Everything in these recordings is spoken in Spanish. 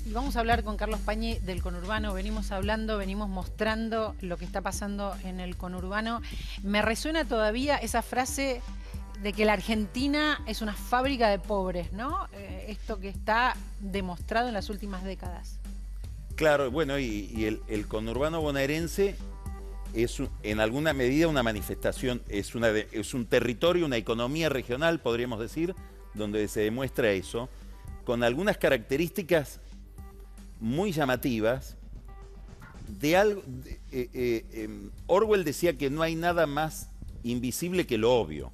Y vamos a hablar con Carlos Pañi del conurbano. Venimos hablando, venimos mostrando lo que está pasando en el conurbano. Me resuena todavía esa frase de que la Argentina es una fábrica de pobres, ¿no? Esto que está demostrado en las últimas décadas. Claro, bueno, y el conurbano bonaerense es en alguna medida una manifestación, es un territorio, una economía regional, podríamos decir, donde se demuestra eso, con algunas características muy llamativas. Orwell decía que no hay nada más invisible que lo obvio.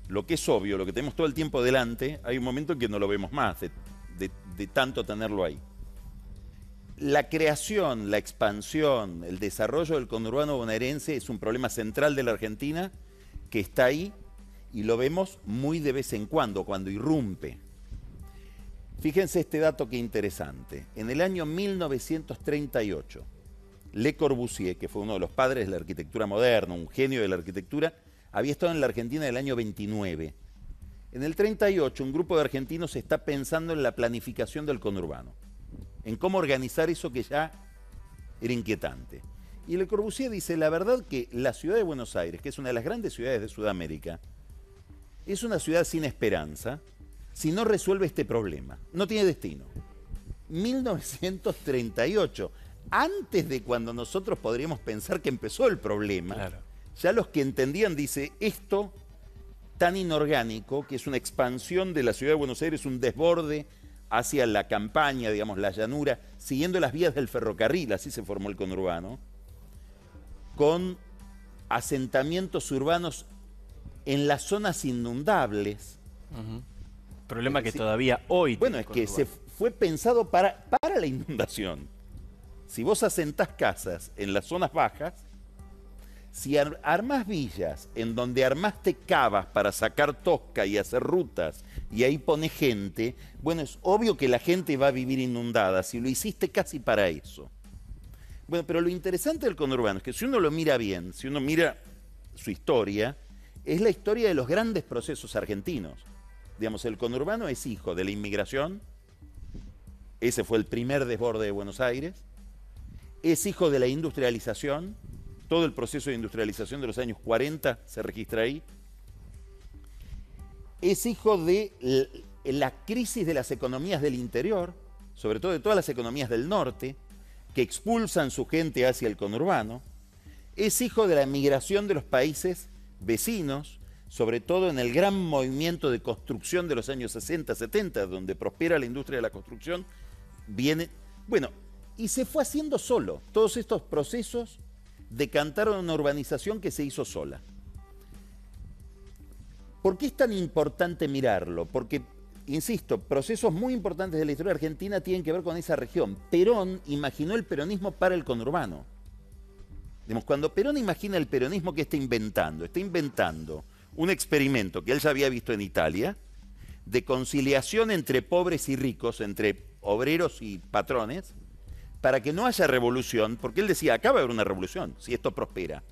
Lo que es obvio, lo que tenemos todo el tiempo delante, hay un momento en que no lo vemos más, de tanto tenerlo ahí. La creación, la expansión, el desarrollo del conurbano bonaerense es un problema central de la Argentina que está ahí y lo vemos muy de vez en cuando irrumpe. Fíjense este dato que interesante. En el año 1938, Le Corbusier, que fue uno de los padres de la arquitectura moderna, un genio de la arquitectura, había estado en la Argentina en el año 29. En el 38, un grupo de argentinos está pensando en la planificación del conurbano, en cómo organizar eso que ya era inquietante. Y Le Corbusier dice, la verdad que la ciudad de Buenos Aires, que es una de las grandes ciudades de Sudamérica, es una ciudad sin esperanza si no resuelve este problema. No tiene destino. 1938, antes de cuando nosotros podríamos pensar que empezó el problema, claro. Ya los que entendían, dice, esto tan inorgánico, que es una expansión de la ciudad de Buenos Aires, un desborde hacia la campaña, digamos, la llanura, siguiendo las vías del ferrocarril, así se formó el conurbano, con asentamientos urbanos en las zonas inundables. Problema que todavía hoy... Bueno, es que se fue pensado para la inundación. Si vos asentás casas en las zonas bajas, si armás villas en donde armaste cavas para sacar tosca y hacer rutas y ahí pones gente, bueno, es obvio que la gente va a vivir inundada, si lo hiciste casi para eso. Bueno, pero lo interesante del conurbano es que si uno lo mira bien, si uno mira su historia, es la historia de los grandes procesos argentinos. Digamos, el conurbano es hijo de la inmigración, ese fue el primer desborde de Buenos Aires, es hijo de la industrialización, todo el proceso de industrialización de los años 40 se registra ahí. Es hijo de la crisis de las economías del interior, sobre todo de todas las economías del norte, que expulsan su gente hacia el conurbano. Es hijo de la migración de los países vecinos, sobre todo en el gran movimiento de construcción de los años 60, 70, donde prospera la industria de la construcción. Bueno, y se fue haciendo solo. Todos estos procesos decantaron una urbanización que se hizo sola. ¿Por qué es tan importante mirarlo? Porque, insisto, procesos muy importantes de la historia argentina tienen que ver con esa región. Perón imaginó el peronismo para el conurbano. Digamos, cuando Perón imagina el peronismo, ¿qué está inventando? Está inventando un experimento que él ya había visto en Italia, de conciliación entre pobres y ricos, entre obreros y patrones, para que no haya revolución, porque él decía, acá va a haber una revolución, si esto prospera.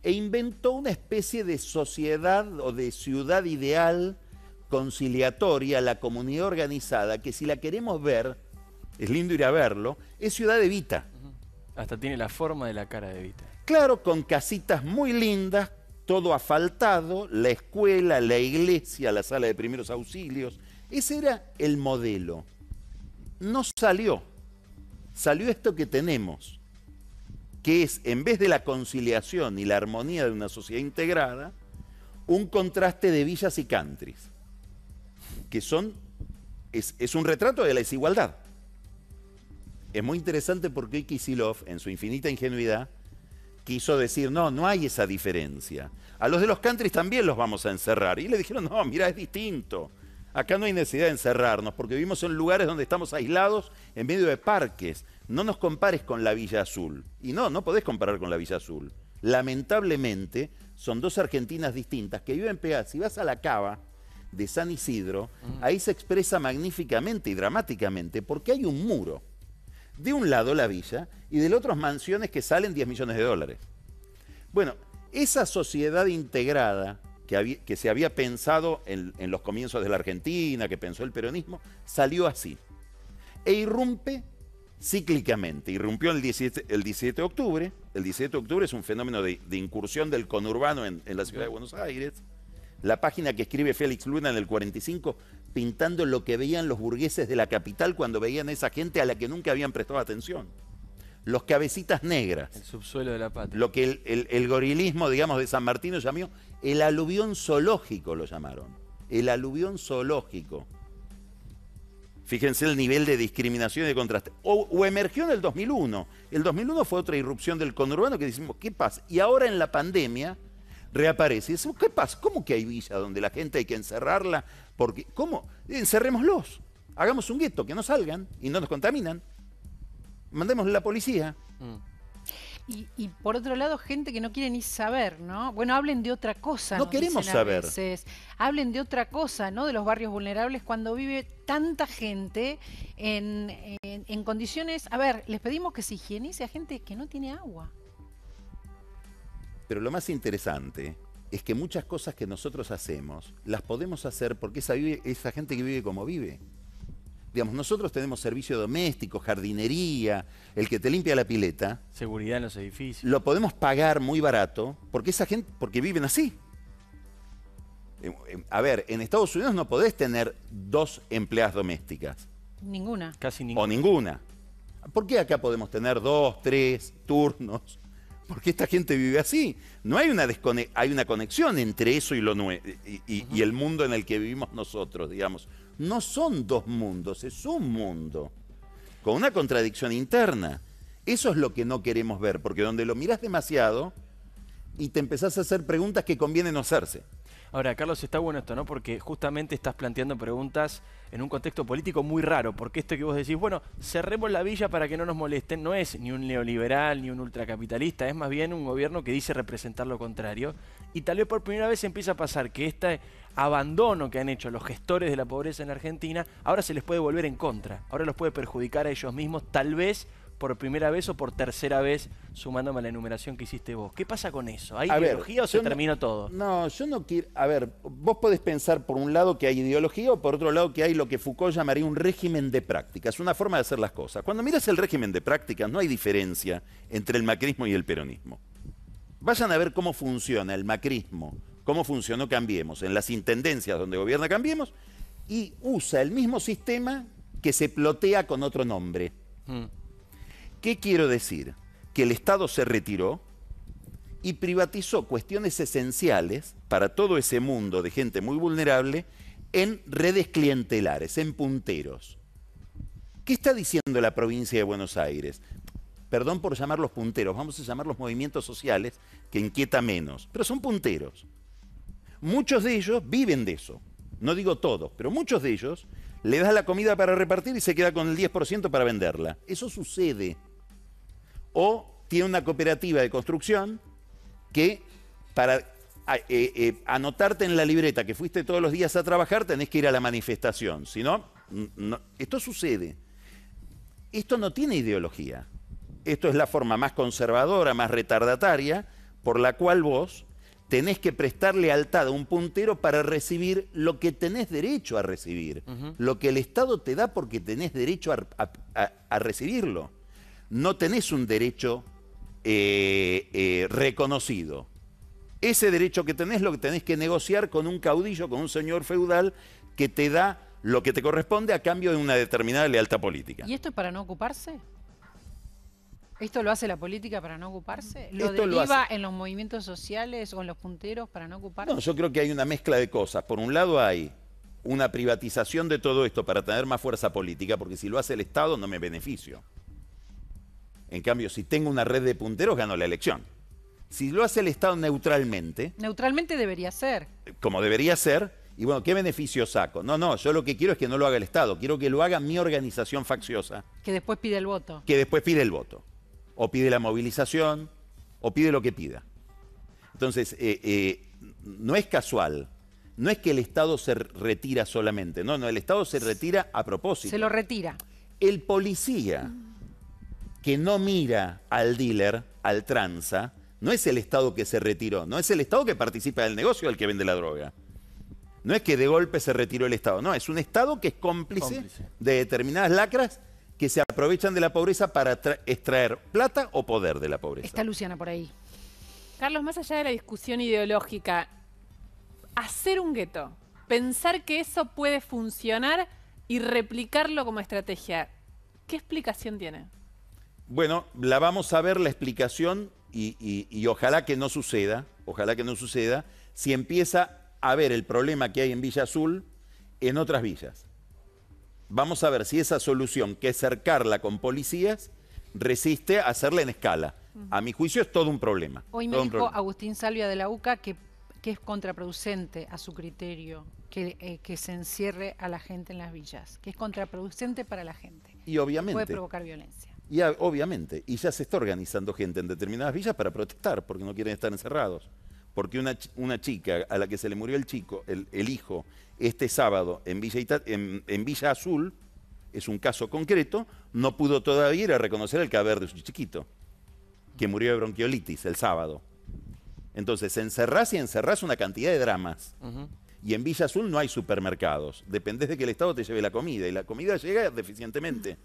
E inventó una especie de sociedad o de ciudad ideal conciliatoria, la comunidad organizada, que si la queremos ver, es lindo ir a verlo, es Ciudad Evita. Hasta tiene la forma de la cara de Evita. Claro, con casitas muy lindas, todo asfaltado, la escuela, la iglesia, la sala de primeros auxilios. Ese era el modelo. No salió. Salió esto que tenemos, que es, en vez de la conciliación y la armonía de una sociedad integrada, un contraste de villas y countries, que es un retrato de la desigualdad. Es muy interesante porque Kicillof, en su infinita ingenuidad, quiso decir, no hay esa diferencia. A los de los countries también los vamos a encerrar. Y le dijeron, no, mira, es distinto. Acá no hay necesidad de encerrarnos porque vivimos en lugares donde estamos aislados en medio de parques. No nos compares con la Villa Azul. Y no podés comparar con la Villa Azul. Lamentablemente, son dos Argentinas distintas que viven pegadas. Si vas a la cava de San Isidro, ahí se expresa magníficamente y dramáticamente porque hay un muro. De un lado la villa y del otro mansiones que salen 10 millones de dólares. Bueno, esa sociedad integrada que se había pensado en los comienzos de la Argentina, que pensó el peronismo, salió así. e irrumpe cíclicamente. Irrumpió el 17 de octubre. El 17 de octubre es un fenómeno de incursión del conurbano en la ciudad de Buenos Aires. La página que escribe Félix Luna en el 45, pintando lo que veían los burgueses de la capital cuando veían a esa gente a la que nunca habían prestado atención. Los cabecitas negras. El subsuelo de la patria. Lo que el gorilismo, digamos, de San Martín llamó el aluvión zoológico, lo llamaron. El aluvión zoológico. Fíjense el nivel de discriminación y de contraste. O emergió en el 2001. El 2001 fue otra irrupción del conurbano que decimos, ¿qué pasa? Y ahora en la pandemia reaparece. Y decimos, ¿qué pasa? ¿Cómo que hay villa donde la gente hay que encerrarla? Porque, ¿cómo? Encerrémoslos. Hagamos un gueto, que no salgan y no nos contaminan. Mandémosle a la policía. Y por otro lado, gente que no quiere ni saber, ¿no? Bueno, hablen de otra cosa. No queremos saber. Hablen de otra cosa, ¿no? De los barrios vulnerables cuando vive tanta gente en condiciones... A ver, les pedimos que se higienice a gente que no tiene agua. Pero lo más interesante es que muchas cosas que nosotros hacemos las podemos hacer porque esa gente que vive como vive. Digamos, nosotros tenemos servicio doméstico, jardinería, el que te limpia la pileta. Seguridad en los edificios. Lo podemos pagar muy barato porque esa gente, porque viven así. A ver, en Estados Unidos no podés tener 2 empleadas domésticas. Ninguna. Casi ninguna. O ninguna. ¿Por qué acá podemos tener 2, 3 turnos? Porque esta gente vive así. No hay hay una conexión entre eso y y el mundo en el que vivimos nosotros, digamos. No son 2 mundos, es un mundo. Con una contradicción interna. Eso es lo que no queremos ver, porque donde lo mirás demasiado y te empezás a hacer preguntas que conviene no hacerse. Ahora, Carlos, está bueno esto, ¿no? Porque justamente estás planteando preguntas en un contexto político muy raro, porque esto que vos decís, bueno, cerremos la villa para que no nos molesten, no es ni un neoliberal ni un ultracapitalista, es más bien un gobierno que dice representar lo contrario, y tal vez por primera vez empieza a pasar que este abandono que han hecho los gestores de la pobreza en Argentina, ahora se les puede volver en contra, ahora los puede perjudicar a ellos mismos, tal vez por primera vez o por tercera vez, sumándome a la enumeración que hiciste vos. ¿Qué pasa con eso? ¿Hay ideología o se terminó todo? No, yo no quiero... A ver, vos podés pensar por un lado que hay ideología o por otro lado que hay lo que Foucault llamaría un régimen de prácticas, una forma de hacer las cosas. Cuando miras el régimen de prácticas no hay diferencia entre el macrismo y el peronismo. Vayan a ver cómo funciona el macrismo, cómo funcionó Cambiemos, en las intendencias donde gobierna Cambiemos, y usa el mismo sistema que se plotea con otro nombre. ¿Qué quiero decir? Que el Estado se retiró y privatizó cuestiones esenciales para todo ese mundo de gente muy vulnerable en redes clientelares, en punteros. ¿Qué está diciendo la provincia de Buenos Aires? Perdón por llamarlos punteros, vamos a llamarlos movimientos sociales que inquieta menos, pero son punteros. Muchos de ellos viven de eso, no digo todos, pero muchos de ellos le das la comida para repartir y se queda con el 10% para venderla. Eso sucede. O tiene una cooperativa de construcción que para anotarte en la libreta que fuiste todos los días a trabajar tenés que ir a la manifestación. Si no, esto sucede. Esto no tiene ideología. Esto es la forma más conservadora, más retardataria, por la cual vos tenés que prestar lealtad a un puntero para recibir lo que tenés derecho a recibir. Lo que el Estado te da porque tenés derecho a recibirlo. No tenés un derecho reconocido. Ese derecho que tenés lo que tenés que negociar con un caudillo, con un señor feudal que te da lo que te corresponde a cambio de una determinada lealtad política. ¿Y esto es para no ocuparse? ¿Esto lo hace la política para no ocuparse? ¿Lo Esto deriva en los movimientos sociales o en los punteros para no ocuparse? No, yo creo que hay una mezcla de cosas. Por un lado hay una privatización de todo esto para tener más fuerza política, porque si lo hace el Estado no me beneficio. En cambio, si tengo una red de punteros, gano la elección. Si lo hace el Estado neutralmente... Neutralmente debería ser. Como debería ser. Y bueno, ¿qué beneficio saco? No, yo lo que quiero es que no lo haga el Estado. Quiero que lo haga mi organización facciosa. Que después pide el voto. Que después pide el voto. O pide la movilización, o pide lo que pida. Entonces, no es casual. No es que el Estado se retira solamente. No, el Estado se retira a propósito. Se lo retira. El policía que no mira al dealer, al tranza, no es el Estado que se retiró, no es el Estado que participa del negocio del que vende la droga. No es que de golpe se retiró el Estado, no, es un Estado que es cómplice de determinadas lacras que se aprovechan de la pobreza para extraer plata o poder de la pobreza. Está Luciana por ahí. Carlos, más allá de la discusión ideológica, hacer un gueto, pensar que eso puede funcionar y replicarlo como estrategia, ¿qué explicación tiene? Bueno, la vamos a ver la explicación y ojalá que no suceda, si empieza a ver el problema que hay en Villa Azul en otras villas. Vamos a ver si esa solución, que es cercarla con policías, resiste a hacerla en escala. A mi juicio es todo un problema. Hoy me dijo Agustín Salvia de la UCA que es contraproducente a su criterio que se encierre a la gente en las villas, que es contraproducente para la gente. Y obviamente. Puede provocar violencia. Y obviamente, y ya se está organizando gente en determinadas villas para protestar, porque no quieren estar encerrados. Porque una chica a la que se le murió el hijo, este sábado en Villa Azul, es un caso concreto, no pudo todavía ir a reconocer el cadáver de su chiquito, que murió de bronquiolitis el sábado. Entonces, encerrás una cantidad de dramas. Y en Villa Azul no hay supermercados. Dependés de que el Estado te lleve la comida, y la comida llega deficientemente.